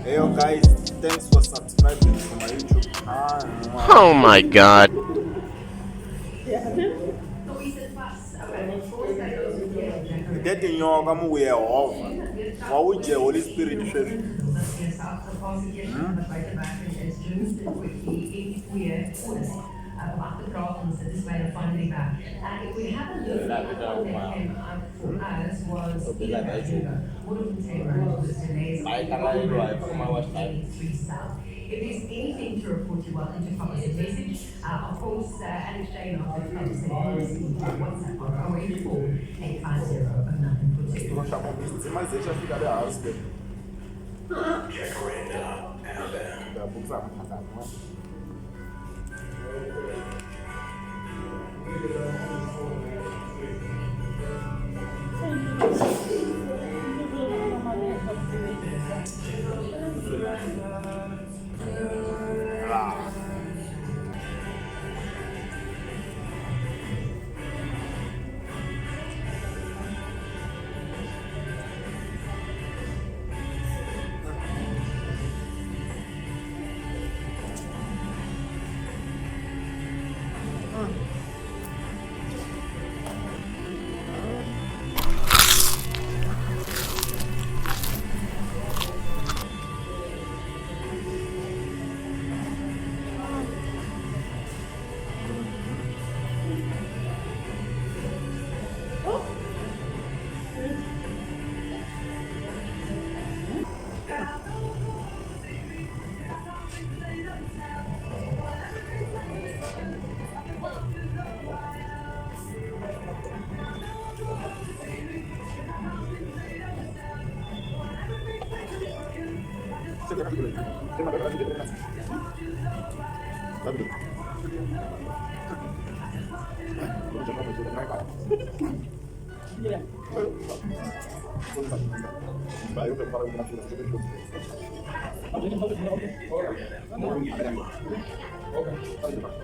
Hey yo guys, thanks for subscribing to my YouTube channel. Oh my god. Getting young, I'm aware of. What would the Holy Spirit show? Problems that this way of finding that. If we have a look at what came out for us was would have contained delays if there's anything to report, you're welcome to pop us a message. Of course, Alex Jane of the Club said WhatsApp on 084 850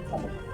942.